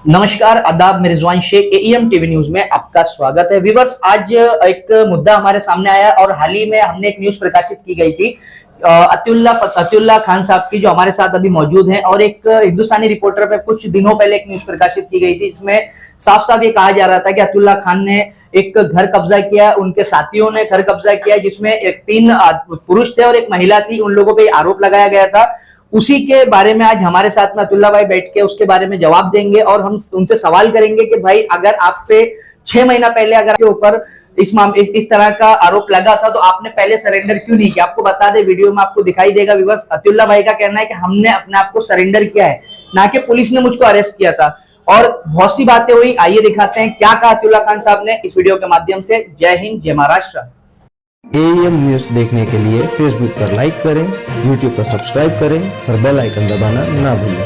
नमस्कार, आदाब। मैं Rizwan Shaikh, AM TV news में आपका स्वागत है। व्यूअर्स, आज एक मुद्दा हमारे सामने आया और हाल ही में हमने एक न्यूज प्रकाशित की गई थी अतिउल्लाह खान साहब की, जो हमारे साथ अभी मौजूद हैं। और एक हिंदुस्तानी रिपोर्टर पे कुछ दिनों पहले एक न्यूज प्रकाशित की गई थी, इसमें साफ साफ ये कहा जा रहा था कि अतिउल्लाह खान ने एक घर कब्जा किया, उनके साथियों ने घर कब्जा किया, जिसमें एक 3 पुरुष थे और एक महिला थी। उन लोगों पे आरोप लगाया गया था। उसी के बारे में आज हमारे साथ में अतुल्ला भाई बैठ के उसके बारे में जवाब देंगे और हम उनसे सवाल करेंगे कि भाई, अगर आप पे 6 महीना पहले अगर के ऊपर इस तरह का आरोप लगा था तो आपने पहले सरेंडर क्यों नहीं किया। आपको बता दे, वीडियो में आपको दिखाई देगा व्यूअर्स, अतुल्ला भाई का कहना है कि हमने अपने आप को सरेंडर किया है, ना कि पुलिस ने मुझको अरेस्ट किया था। और बहुत सी बातें हुई, आइए दिखाते हैं क्या कहा अतुल्ला खान साहब ने इस वीडियो के माध्यम से। जय हिंद, जय महाराष्ट्र। एएम न्यूज देखने के लिए फेसबुक पर लाइक करें, यूट्यूब पर सब्सक्राइब करें और बेल आइकन दबाना ना भूलें।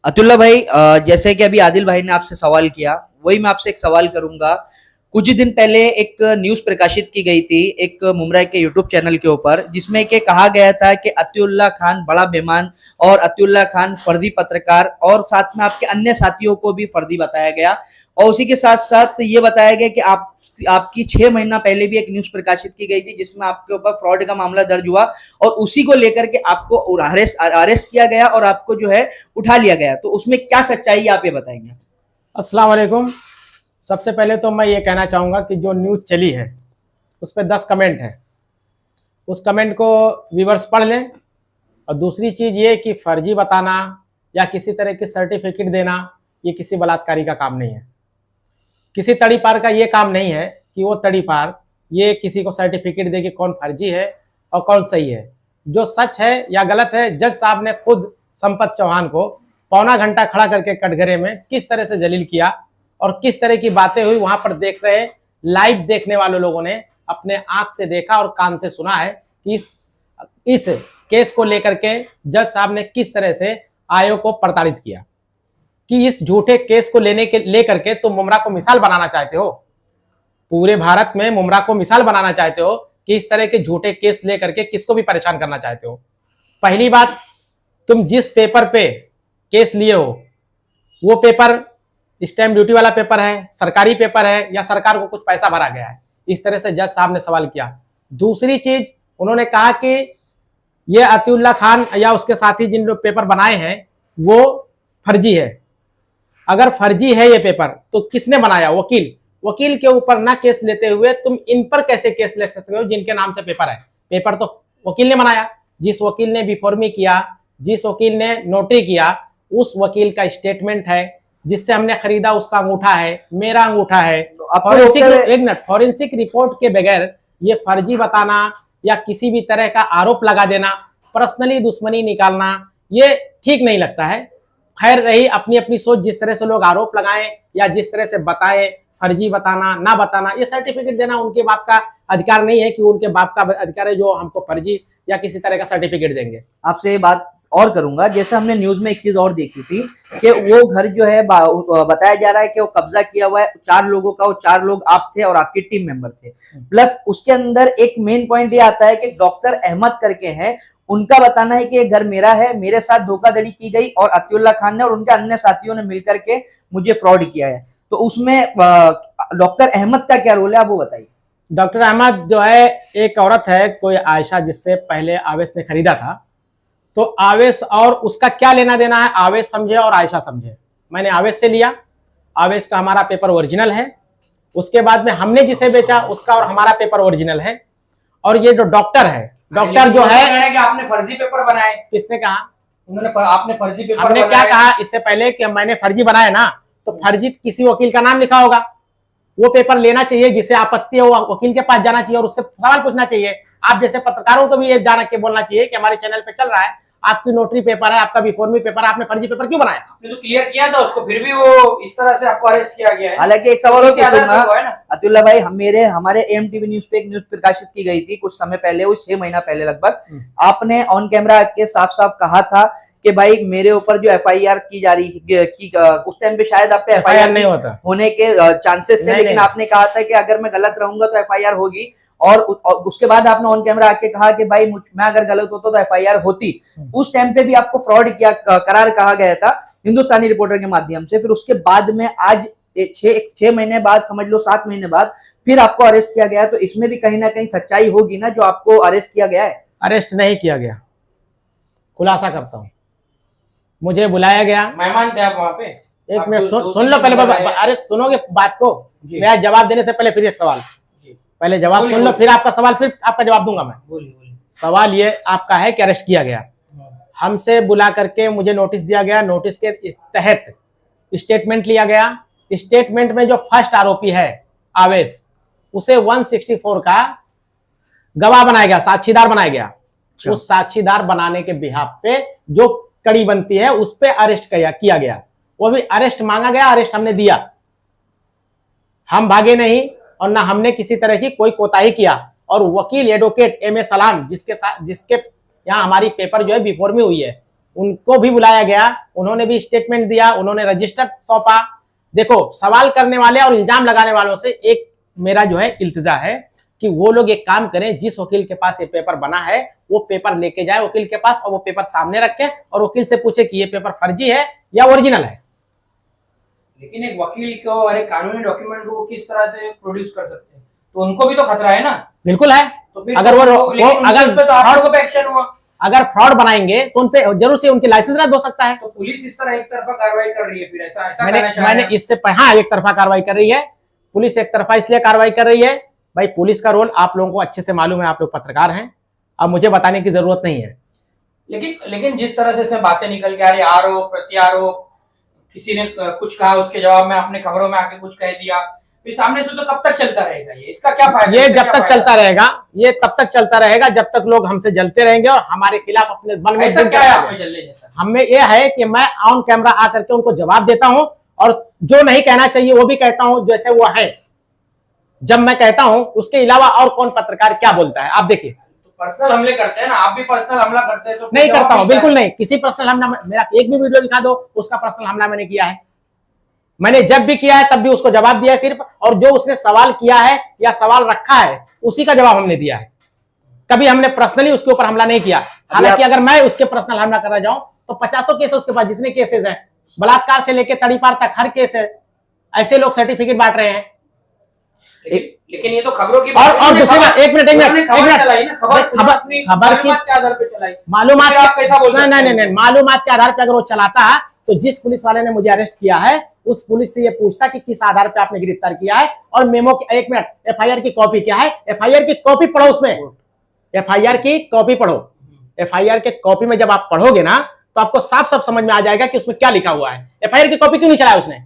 अतुल्ला भाई, जैसे कि अभी आदिल भाई ने आपसे सवाल किया, वही मैं आपसे एक सवाल करूंगा। कुछ दिन पहले एक न्यूज प्रकाशित की गई थी एक मुमरा के यूट्यूब चैनल के ऊपर, जिसमें कि कहा गया था कि अतिउल्लाह खान बड़ा बेईमान और अतिउल्लाह खान फर्जी पत्रकार, और साथ में आपके अन्य साथियों को भी फर्जी बताया गया। और उसी के साथ साथ ये बताया गया कि आपकी 6 महीना पहले भी एक न्यूज प्रकाशित की गई थी, जिसमें आपके ऊपर फ्रॉड का मामला दर्ज हुआ और उसी को लेकर के आपको अरेस्ट किया गया और आपको जो है उठा लिया गया। तो उसमें क्या सच्चाई है, आप ये बताएंगे। अस्सलाम वालेकुम। सबसे पहले तो मैं ये कहना चाहूँगा कि जो न्यूज़ चली है उस पर 10 कमेंट है, उस कमेंट को व्यूअर्स पढ़ लें। और दूसरी चीज़ ये कि फर्जी बताना या किसी तरह की सर्टिफिकेट देना, ये किसी बलात्कारी का काम नहीं है। किसी तड़ी पार का ये काम नहीं है कि वो तड़ी पार ये किसी को सर्टिफिकेट दे कि कौन फर्जी है और कौन सही है। जो सच है या गलत है, जज साहब ने खुद संपत चौहान को पौना घंटा खड़ा करके कटघरे में किस तरह से जलील किया और किस तरह की बातें हुई, वहां पर देख रहे लाइव देखने वाले लोगों ने अपने आंख से देखा और कान से सुना है कि इस केस को लेकर के जज साहब ने किस तरह से आयोग को प्रताड़ित किया कि इस झूठे केस को लेकर के तुम मुमरा को मिसाल बनाना चाहते हो। पूरे भारत में मुमरा को मिसाल बनाना चाहते हो कि इस तरह के झूठे केस लेकर के किसको भी परेशान करना चाहते हो। पहली बात, तुम जिस पेपर पे केस लिए हो वो पेपर स्टैम्प ड्यूटी वाला पेपर है, सरकारी पेपर है, या सरकार को कुछ पैसा भरा गया है। इस तरह से जज साहब ने सवाल किया। दूसरी चीज, उन्होंने कहा कि ये अतिउल्लाह खान या उसके साथी जिन लोग पेपर बनाए हैं वो फर्जी है। अगर फर्जी है ये पेपर तो किसने बनाया? वकील के ऊपर ना केस लेते हुए तुम इन पर कैसे केस ले सकते हो जिनके नाम से पेपर है? पेपर तो वकील ने बनाया। जिस वकील ने बिफॉर्मी किया, जिस वकील ने नोटरी किया, उस वकील का स्टेटमेंट है, जिससे हमने खरीदा उसका अंगूठा है, मेरा अंगूठा है। फॉरेंसिक रिपोर्ट के बगैर ये फर्जी बताना या किसी भी तरह का आरोप लगा देना, पर्सनली दुश्मनी निकालना, ये ठीक नहीं लगता है। खैर रही अपनी अपनी सोच, जिस तरह से लोग आरोप लगाएं या जिस तरह से बताएं, फर्जी बताना ना बताना, ये सर्टिफिकेट देना उनके बाप का अधिकार नहीं है कि उनके बाप का अधिकार है जो हमको फर्जी या किसी तरह का सर्टिफिकेट देंगे। आपसे ये बात और करूंगा, जैसे हमने न्यूज में एक चीज और देखी थी कि वो घर जो है बताया जा रहा है कि वो कब्जा किया हुआ है 4 लोगों का। वो 4 लोग आप थे और आपके टीम मेंबर थे। प्लस उसके अंदर एक मेन पॉइंट ये आता है कि डॉक्टर अहमद करके हैं, उनका बताना है कि ये घर मेरा है, मेरे साथ धोखाधड़ी की गई और अतिउल्लाह खान ने और उनके अन्य साथियों ने मिलकर के मुझे फ्रॉड किया है। तो उसमें डॉक्टर अहमद का क्या रोल है, आप वो बताइए। डॉक्टर अहमद जो है एक औरत है, कोई आयशा, जिससे पहले आवेश ने खरीदा था। तो आवेश और उसका क्या लेना देना है, आवेश समझे और आयशा समझे। मैंने आवेश से लिया, आवेश का हमारा पेपर ओरिजिनल है। उसके बाद में हमने जिसे बेचा उसका और हमारा पेपर ओरिजिनल है। और ये जो डॉक्टर है, डॉक्टर जो है, कि आपने फर्जी पेपर बनाए। किसने कहा? आपने फर्जी पेपर हमने क्या कहा इससे पहले कि मैंने फर्जी बनाया ना, तो फर्जी किसी वकील का नाम लिखा होगा, वो पेपर लेना चाहिए, जिसे आपत्ति है वो वकील के पास जाना चाहिए और उससे सवाल पूछना चाहिए। आप जैसे पत्रकारों को भी ये जाना के बोलना चाहिए कि हमारे चैनल पे चल रहा है, आपकी नोटरी पेपर है, आपका बिफॉर्मी पेपर है, आपने फर्जी पेपर क्यों बनाया? आपने तो क्लियर किया था उसको, फिर भी वो इस तरह से आपको अरेस्ट किया गया है। हालांकि एक सवाल और पूछूंगा अतुल्ला भाई, हमारे एएम टीवी न्यूज पे एक न्यूज प्रकाशित की गई थी कुछ समय पहले, वो 6 महीना पहले लगभग। आपने ऑन कैमरा के साफ साफ कहा था कि भाई मेरे ऊपर जो एफआईआर की जा रही उस टाइम पे शायद आप पे एफआईआर नहीं होता होने के चांसेस थे, लेकिन आपने कहा था कि अगर मैं गलत रहूंगा तो एफआईआर होगी। और उसके बाद आपने ऑन कैमरा आके कहा कि भाई मैं अगर गलत होता तो एफआईआर होती। उस टाइम पे भी आपको फ्रॉड किया करार कहा गया था हिंदुस्तानी रिपोर्टर के माध्यम से। फिर उसके बाद में आज 6 महीने बाद, समझ लो 7 महीने बाद फिर आपको अरेस्ट किया गया, तो इसमें भी कहीं ना कहीं सच्चाई होगी ना जो आपको अरेस्ट किया गया है। अरेस्ट नहीं किया गया, खुलासा करता हूँ, मुझे बुलाया गया। मेहमान थे आप वहाँ पे? एक आप मिनट दो सुन तीन लो दिन पहले बाद बाबा, आए। अरे सुनोगे बात को? जी। मेरा जवाब देने से पहले फिर एक सवाल, जी, पहले जवाब बोलिए, सुन लो, बोलिए। फिर आपका सवाल, फिर आपका जवाब दूंगा मैं। बोलिए बोलिए। सवाल ये आपका है कि अरेस्ट किया गया, हमसे बुला करके मुझे नोटिस दिया गया, नोटिस के तहत स्टेटमेंट लिया गया। स्टेटमेंट में जो फर्स्ट आरोपी है आवेश, उसे 164 का गवाह बनाया गया, साक्षीदार बनाया गया। उस साक्षीदार बनाने के बिहाफ पे जो कड़ी बनती है उस पे अरेस्ट किया गया। वो भी अरेस्ट मांगा गया, अरेस्ट हमने दिया, हम भागे नहीं और ना हमने किसी तरह की कोई कोताही किया। और वकील एडवोकेट एम ए सलाम, जिसके यहाँ हमारी पेपर जो है बिफोर में हुई है, उनको भी बुलाया गया, उन्होंने भी स्टेटमेंट दिया, उन्होंने रजिस्टर सौंपा। देखो, सवाल करने वाले और इल्जाम लगाने वालों से एक मेरा जो है इल्तिजा है कि वो लोग एक काम करें, जिस वकील के पास ये पेपर बना है वो पेपर लेके जाए वकील के पास और वो पेपर सामने रखे और वकील से पूछे कि ये पेपर फर्जी है या ओरिजिनल है। लेकिन एक वकील को और एक कानूनी डॉक्यूमेंट को वो किस तरह से प्रोड्यूस कर सकते हैं? तो उनको भी तो खतरा है ना। बिल्कुल है। तो फिर अगर वो अगर तो आप लोगों पे एक्शन हुआ, अगर फ्रॉड बनाएंगे तो उनपे जरूर से उनकी लाइसेंस रद्द हो सकता है। तो पुलिस इस तरह एक तरफा कार्रवाई कर रही है, फिर ऐसा कहना चाह रहे मैंने हैं? इससे हाँ, एक तरफा कार्रवाई कर रही है पुलिस, एक तरफा इसलिए कार्रवाई कर रही है भाई, पुलिस का रोल आप लोगों को अच्छे से मालूम है, आप लोग पत्रकार हैं, अब मुझे बताने की जरूरत नहीं है। लेकिन जिस तरह से इसमें बातें निकल के आ रही, आरोप प्रत्यारोप, किसी ने कुछ कहा उसके जवाब में आपने खबरों में आके कुछ कह दिया, फिर सामने से तो कब तक चलता रहेगा ये? इसका क्या फायदा? ये इससे जब क्या तक फायदा? चलता रहेगा, ये तब तक चलता रहेगा जब तक लोग हमसे जलते रहेंगे और हमारे खिलाफ अपने मन में ऐसा क्या है आप में जलने जैसा? हमें ये है कि मैं ऑन कैमरा आकर के उनको जवाब देता हूं और जो नहीं कहना चाहिए वो भी कहता हूं जैसे वो है। जब मैं कहता हूं उसके अलावा और कौन पत्रकार क्या बोलता है, आप देखिए। तो पर्सनल हमले करते हैं ना, आप भी पर्सनल हमला करते हैं तो नहीं फिर करता जवाब हूं, मिलता है। बिल्कुल नहीं, किसी पर्सनल हमला मेरा एक भी वीडियो दिखा दो उसका पर्सनल हमला मैंने किया है। मैंने जब भी किया है तब भी उसको जवाब दिया है सिर्फ, और जो उसने सवाल किया है या सवाल रखा है उसी का जवाब हमने दिया है। कभी हमने पर्सनली उसके ऊपर हमला नहीं किया। हालांकि अगर मैं उसके पर्सनल हमला करना जाऊं तो 50 केस है उसके पास, जितने केसेस हैं, बलात्कार से लेकर तड़ीपार तक हर केस है। ऐसे लोग सर्टिफिकेट बांट रहे हैं। लेकिन ये तो खबरों की और दूसरी बात, एक मिनट खबर चलाई ना, खबर खबर अपनी मालूमात के आधार पे चलाई। मालूमात फिर आप कैसा बोल सकते हैं? नहीं, मालूमात के आधार पे अगर वो चलाता तो जिस पुलिस वाले ने मुझे अरेस्ट किया है उस पुलिस से ये पूछता कि किस आधार पे आपने गिरफ्तार किया है और मेमो की, एक मिनट, एफआईआर की कॉपी क्या है, एफआईआर की कॉपी पढ़ो, उसमें एफआईआर की कॉपी पढ़ो। एफआईआर के कॉपी में जब आप पढ़ोगे ना तो आपको साफ साफ समझ में आ जाएगा कि उसमें क्या लिखा हुआ है। एफआईआर की कॉपी क्यों नहीं चलाया उसने?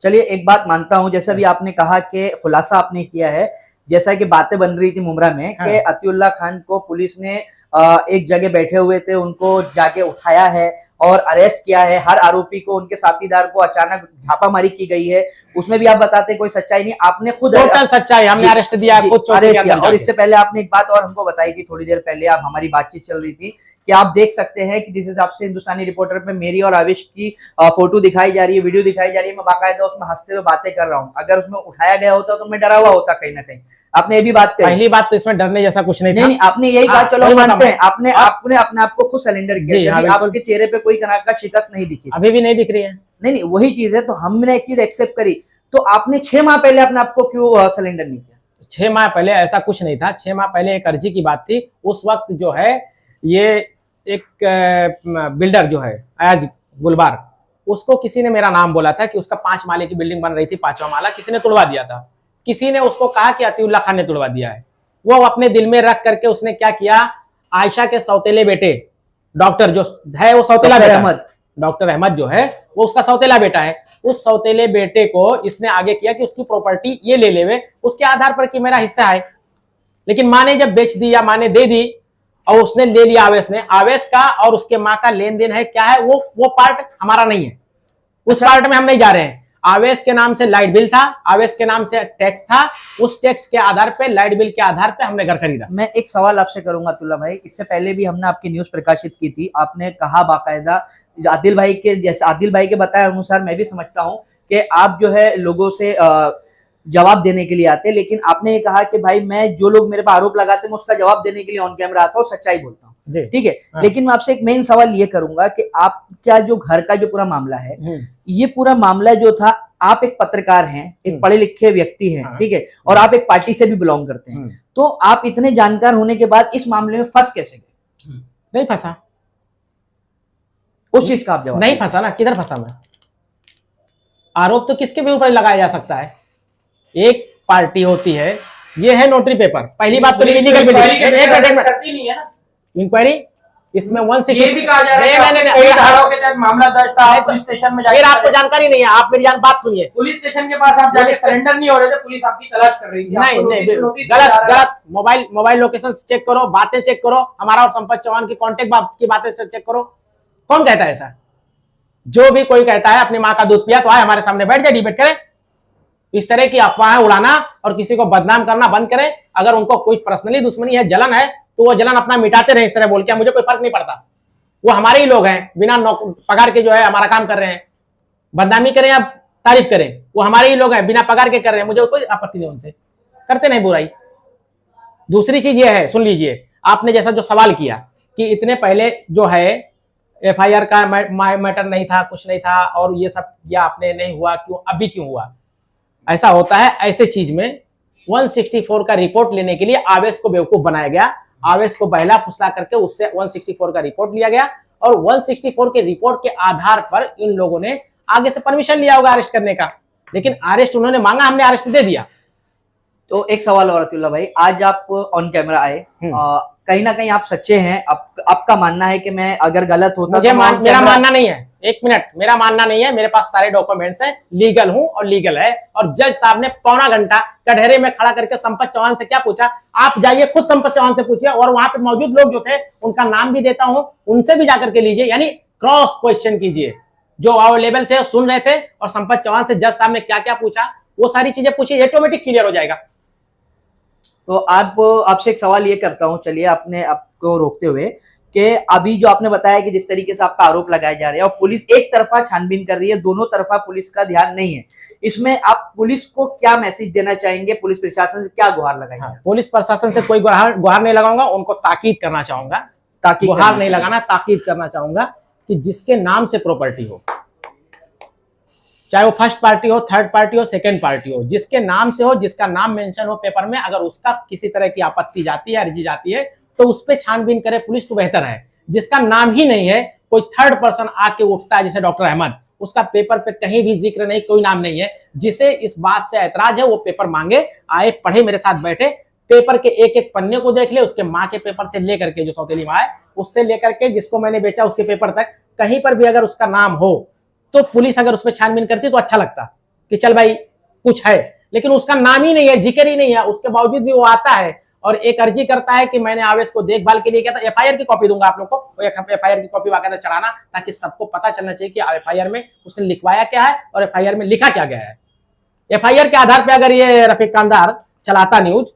चलिए, एक बात मानता हूं, जैसा भी आपने कहा कि खुलासा आपने किया है, जैसा कि बातें बन रही थी मुमरा में कि हाँ। अतिउल्लाह खान को पुलिस ने एक जगह बैठे हुए थे, उनको जाके उठाया है और अरेस्ट किया है। हर आरोपी को, उनके साथीदार को अचानक छापामारी की गई है, उसमें भी आप बताते कोई सच्चाई नहीं, आपने खुद टोटल सच्चाई, हमने अरेस्ट दिया, खुद चौकी अरेस्ट के किया। अंदर और जाके। इससे पहले आपने एक बात और हमको बताई थी, थोड़ी देर पहले आप हमारी बातचीत चल रही थी कि आप देख सकते हैं कि जिस हिसाब से हिंदुस्तानी रिपोर्टर पे मेरी और आवेश की फोटो दिखाई जा रही है, वीडियो दिखाई जा रही है, मैं बाकायदा उसमें हंसते हुए बातें कर रहा हूँ। अगर उसमें उठाया गया होता तो मैं डरा हुआ होता कहीं ना कहीं। आपने ये भी बात कही। पहली बात तो इसमें डरने जैसा कुछ नहीं था। नहीं, आपने यही कहा, हाँ, चलो वही मानते बताऊं। हैं, आपने अपने आप को खुद सरेंडर जी, किया, हाँ, जबकि बिल्कुल। आपके चेहरे पे कोई तरह का शिकस्त नहीं दिखी। अभी भी नहीं दिख रही है। नहीं, वही चीज है, तो हमने एक चीज एक्सेप्ट करी, तो आपने 6 माह पहले अपने आप को क्यों सरेंडर नहीं किया? 6 माह पहले ऐसा कुछ नहीं था। 6 माह पहले एक अर्जी की बात थी। उस वक्त जो है ये एक बिल्डर जो है अयाज गुलबार, उसको किसी ने मेरा नाम बोला था कि उसका 5 माले की बिल्डिंग बन रही थी, 5वां माला किसी ने तुड़वा दिया था। किसी ने उसको कहा कि अतिउल्लाह खान ने तुड़वा दिया है। वो अपने दिल में रख करके उसने क्या किया, आयशा के सौतेले बेटे डॉक्टर जो है, वो सौतेला बेटा है, डॉक्टर अहमद जो है वो उसका सौतेला बेटा है। उस सौतेले बेटे को इसने आगे किया कि उसकी प्रॉपर्टी ये ले लेवे उसके आधार पर कि मेरा हिस्सा है। लेकिन माँ ने जब बेच दी या माँ ने दे दी और उसने ले लिया आवेश ने, आवेश का और उसके माँ का लेन देन है क्या है, वो पार्ट हमारा नहीं है। उस पार्ट में हम नहीं जा रहे हैं। आवेश के नाम से लाइट बिल था, आवेश के नाम से टैक्स था, उस टैक्स के आधार पे, लाइट बिल के आधार पे हमने घर खरीदा। मैं एक सवाल आपसे करूंगा अब्दुल्ला भाई, इससे पहले भी हमने आपकी न्यूज प्रकाशित की थी, आपने कहा बाकायदा, आदिल भाई के जैसे आदिल भाई के बताए अनुसार मैं भी समझता हूं कि आप जो है लोगों से जवाब देने के लिए आते हैं, लेकिन आपने ये कहा कि भाई मैं जो लोग मेरे पर आरोप लगाते हैं मैं उसका जवाब देने के लिए ऑन कैमरा आता हूँ, सच्चाई बोलता हूँ, जी। ठीक है। हाँ। लेकिन मैं आपसे एक मेन सवाल ये करूंगा कि आपका जो घर का जो पूरा मामला है, ये पूरा मामला जो था, आप एक पत्रकार हैं, एक पढ़े लिखे व्यक्ति हैं, हाँ। ठीक है, और आप एक पार्टी से भी बिलोंग करते हैं, तो आप इतने जानकार होने के बाद इस मामले में फंस कैसे गए? नहीं फंसा, उस चीज का आप जवाब नहीं फंसा ना, किधर फंसा मैं? आरोप तो किसके भी ऊपर लगाया जा सकता है? एक पार्टी होती है, ये है नोटरी पेपर। पहली बात तो इलीगल करती नहीं है ना इंक्वायरी, इसमें 160 ये भी कहा जा रहा है कि कई धाराओं के तहत मामला दर्ज था, आप पुलिस स्टेशन में फिर आपको जानकारी नहीं है, आप मेरी बात सुनिए। पुलिस स्टेशन के पास आप जाके सरेंडर नहीं हो रहे थे, पुलिस आपकी तलाश कर रही थी। नहीं नहीं, गलत। मोबाइल लोकेशन चेक करो, बातें चेक करो, हमारा और संपत चौहान की कांटेक्ट की बातें चेक करो। कौन कहता है ऐसा? जो भी कोई कहता है अपनी माँ का दूध पिया तो आए हमारे सामने बैठ जाए, डिबेट करें। इस तरह की अफवाहें उड़ाना और किसी को बदनाम करना बंद करें। अगर उनको कोई पर्सनली दुश्मनी है, जलन है, तो वो जलन अपना मिटाते रहे इस तरह बोल के, मुझे कोई फर्क नहीं पड़ता। वो हमारे ही लोग हैं, बिना पगार के जो है हमारा काम कर रहे हैं। बदनामी करें या तारीफ करें, वो हमारे ही लोग हैं, बिना पगार के कर रहे हैं, मुझे कोई आपत्ति नहीं, उनसे करते नहीं बुराई। दूसरी चीज ये है, सुन लीजिए, आपने जैसा जो सवाल किया कि इतने पहले जो है एफआईआर का मैटर नहीं था, कुछ नहीं था, और ये सब किया आपने, नहीं हुआ, क्यों अभी क्यों हुआ? ऐसा होता है, ऐसे चीज में 164 का रिपोर्ट लेने के लिए आवेश को बेवकूफ बनाया गया। आवेश को बहला फुसला करके उससे 164 का रिपोर्ट लिया गया, और 164 के रिपोर्ट के आधार पर इन लोगों ने आगे से परमिशन लिया होगा अरेस्ट करने का, लेकिन अरेस्ट उन्होंने मांगा, हमने अरेस्ट दे दिया। तो एक सवाल और अतुल्ला भाई, आज आप ऑन कैमरा आए, कहीं ना कहीं आप सच्चे हैं, आपका मानना है कि मैं अगर गलत होता मुझे तो मेरा मानना नहीं है, एक मिनट, मेरा मानना नहीं है, मेरे पास सारे डॉक्यूमेंट्स हैं, लीगल हूं और लीगल है। और जज साहब ने पौना घंटा कटहरे में खड़ा करके संपत चौहान से क्या पूछा, आप जाइए खुद संपत चौहान से पूछिए, और वहां पे मौजूद लोग जो थे उनका नाम भी देता हूं, उनसे भी जाकर के लीजिए, यानी क्रॉस क्वेश्चन कीजिए। जो अवेलेबल थे सुन रहे थे, और संपत चौहान से जज साहब ने क्या क्या पूछा वो सारी चीजें पूछिए, ऑटोमेटिक क्लियर हो जाएगा। तो आपसे एक सवाल ये करता हूं, चलिए, आपने आपको रोकते हुए, कि अभी जो आपने बताया कि जिस तरीके से आपका आरोप लगाए जा रहे हैं और पुलिस एक तरफा छानबीन कर रही है, दोनों तरफा पुलिस का ध्यान नहीं है, इसमें आप पुलिस को क्या मैसेज देना चाहेंगे? पुलिस प्रशासन से क्या गुहार लगाएंगे? हाँ, पुलिस प्रशासन से कोई गुहार नहीं लगाऊंगा, उनको ताकीद करना चाहूंगा, गुहार नहीं लगाना, ताकीद करना चाहूंगा कि जिसके नाम से प्रॉपर्टी हो, चाहे वो फर्स्ट पार्टी हो, थर्ड पार्टी हो, सेकंड पार्टी हो, जिसके नाम से हो, जिसका नाम मेंशन हो पेपर में, अगर उसका किसी तरह की आपत्ति जाती है, अर्जी जाती है, तो उस पर छानबीन करे पुलिस तो बेहतर है। जिसका नाम ही नहीं है, कोई थर्ड पर्सन आके उठता है, जैसे डॉक्टर अहमद, उसका पेपर पे कहीं भी जिक्र नहीं, कोई नाम नहीं है, जिसे इस बात से ऐतराज है वो पेपर मांगे, आए, पढ़े, मेरे साथ बैठे, पेपर के एक एक पन्ने को देख ले, उसके माँ के पेपर से लेकर के, जो सौतेली माँ है उससे लेकर के जिसको मैंने बेचा उसके पेपर तक, कहीं पर भी अगर उसका नाम हो तो पुलिस अगर उसमें छानबीन करती तो अच्छा लगता कि चल भाई कुछ है, लेकिन उसका नाम ही नहीं है, जिक्र ही नहीं है, उसके बावजूद भी वो आता है और एक अर्जी करता है कि मैंने आवेश को देखभाल के लिए किया था। एफआईआर की कॉपी दूंगा आप लोग को, एफआईआर की कॉपी वाकई चढ़ाना, ताकि सबको पता चलना चाहिए कि एफआईआर में उसने लिखवाया क्या है और एफआईआर में लिखा क्या गया है। एफआईआर के आधार पर अगर ये रफीक कांदार चलाता न्यूज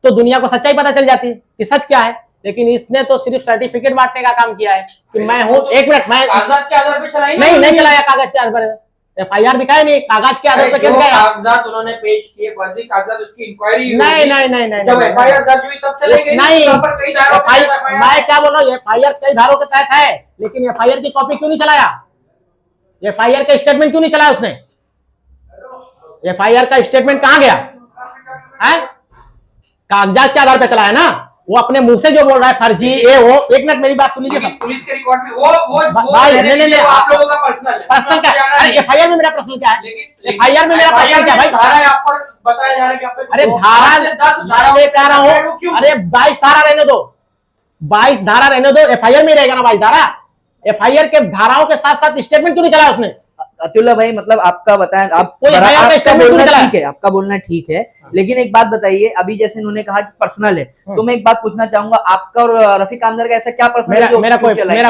तो दुनिया को सच्चाई पता चल जाती कि सच क्या है, लेकिन इसने तो सिर्फ सर्टिफिकेट बांटने का काम किया है कि मैं हूं। एक मिनट, मैं कागजात के आधार पर चलाई नहीं चलाया, कागज के आधार पर एफआईआर दिखाया नहीं, कागज के आधार पर कैसे गया? कागजात उन्होंने पेश किए, फर्जी कागजात, उसकी इंक्वायरी नहीं, जब एफआईआर दर्ज हुई तब चलेगी। नहीं, नहीं, मैं क्या बोल रहा हूँ, एफआईआर कई धारों के तहत है, लेकिन एफआईआर की कॉपी क्यों नहीं चलाया? एफआईआर का स्टेटमेंट क्यों नहीं चलाया उसने? एफआईआर का स्टेटमेंट कहां गया है? कागजात के आधार पर चलाया ना, वो अपने मुंह से जो बोल रहा है फर्जी ये वो। एक मिनट मेरी बात सुन लीजिए सब। पुलिस के रिकॉर्ड में वो भाई नहीं आप लोगों का पर्सनल क्या है? अरे एफआईआर में मेरा पर्सनल क्या है? एफआईआर में मेरा पर्सनल क्या है भाई? धारा है, आप पर बताया जा रहा है कि आप पे अरे धारा 10 धारा मैं कह रहा हूँ, अरे 22 धारा रहने दो, 22 धारा रहने दो, एफआईआर में रहेगा ना 22 धारा। एफआईआर के धाराओं के साथ साथ स्टेटमेंट क्यों नहीं चलाया उसने? अतुल्ला भाई, मतलब आपका बताएं, आपका बोलना ठीक है, लेकिन एक बात बताइए, अभी जैसे इन्होंने कहा कि पर्सनल है, तो मैं एक बात पूछना चाहूंगा, आपका और रफीक कांदर का ऐसा क्या पर्सनल है? मेरा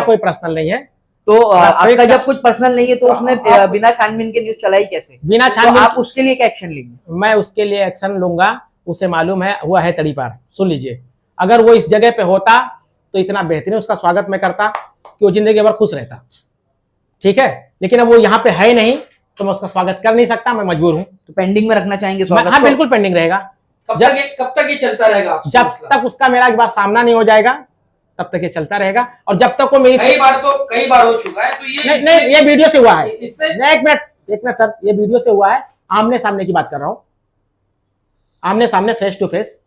कोई पर्सनल नहीं है। तो आपका जब कुछ पर्सनल नहीं है तो उसने बिना छानबीन के न्यूज चलाई कैसे? बिना छानबीन, आप उसके लिए क्या एक्शन लेंगे? मैं उसके लिए एक्शन लूंगा, उसे मालूम है, हुआ है तड़ी पार। सुन लीजिए, अगर वो इस जगह पे होता तो इतना बेहतरीन उसका स्वागत मैं करता कि वो जिंदगी भर खुश रहता, ठीक है, लेकिन अब वो यहाँ पे है नहीं, तो मैं उसका स्वागत कर नहीं सकता, मैं मजबूर हूं। तो पेंडिंग में रखना चाहेंगे स्वागत हाँ को? बिल्कुल पेंडिंग रहेगा। कब तक ये चलता रहेगा आपसे जब मसला? तक उसका मेरा एक बार सामना नहीं हो जाएगा तब तक ये चलता रहेगा। और जब तक वो मेरी कई बार हो चुका है, तो ये नहीं ये वीडियो से हुआ है। इससे एक मिनट सर, ये वीडियो से हुआ है, आमने सामने की बात कर रहा हूं। आमने सामने फेस टू फेस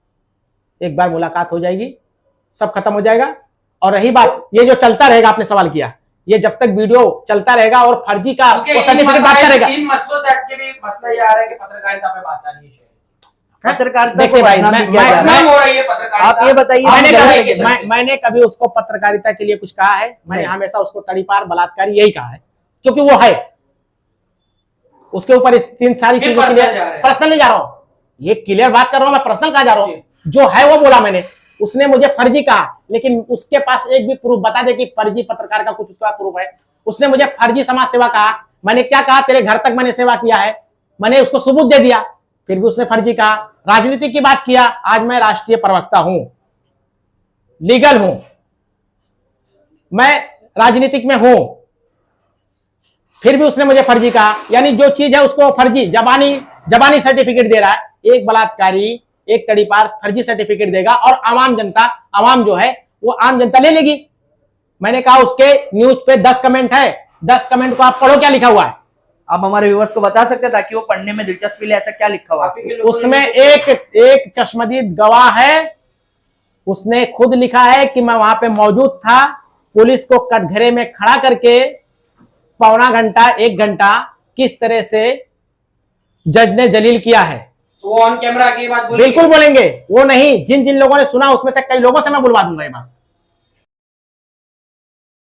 एक बार मुलाकात हो जाएगी, सब खत्म हो जाएगा। और रही बात ये जो चलता रहेगा, आपने सवाल किया, ये जब तक वीडियो चलता रहेगा और फर्जी का सर्टिफिकेट बात करेगा। इन मसलों से हटके भी मसला ये आ रहा है कि पत्रकारिता पे बात आ रही है। पत्रकारिता देखिए को भाई, बदनाम मैं- किया जा रहा है। हो रही है पत्रकारिता। आप ये बताइए, मैंने हम कभी गलत हैं? मैंने कभी उसको पत्रकारिता के लिए कुछ कहा है? मैंने नहीं। हमेशा उसको तड़ीपार बलात्कारी यही कहा है, क्योंकि वो है। उसके ऊपर इस तीन सारी फिर चीजों के पर्सनल लिए जा रहे हैं। पर्सनल नहीं जा रहा हूं, ये क्लियर बात कर रहा हूं, मैं पर्सनल कहा जा रहा हूं। जी। जो है वो बोला मैंने, उसने मुझे फर्जी कहा, लेकिन उसके पास एक भी प्रूफ बता दे कि फर्जी पत्रकार का कुछ उसका प्रूफ है। उसने मुझे फर्जी समाज सेवा कहा, मैंने क्या कहा? तेरे घर तक मैंने सेवा किया है, मैंने उसको सबूत दे दिया, फिर भी उसने फर्जी कहा। राजनीति की बात किया, आज मैं राष्ट्रीय प्रवक्ता हूं, लीगल हूं, मैं राजनीतिक में हूं, फिर भी उसने मुझे फर्जी कहा। यानी जो चीज है उसको फर्जी जबानी सर्टिफिकेट दे रहा है। एक बलात्कारी, एक तड़ीपार फर्जी सर्टिफिकेट देगा और आवाम जो है वो आम जनता ले लेगी। मैंने कहा उसके न्यूज पे 10 कमेंट है, 10 कमेंट को आप पढ़ो क्या लिखा हुआ है। आप हमारे व्यूअर्स को बता सकते हैं ताकि वो पढ़ने में दिलचस्पी ले, ऐसा क्या लिखा हुआ है? उसमें एक चश्मदीद गवाह है, उसने खुद लिखा है कि मैं वहां पे मौजूद था, पुलिस को कटघरे में खड़ा करके पौना घंटा 1 घंटा किस तरह से जज ने जलील किया है। तो वो ऑन कैमरा की बात बोलेंगे? बिल्कुल बोलेंगे। वो नहीं, जिन जिन लोगों ने सुना उसमें से कई लोगों से मैं बुलवा दूंगा ये बात।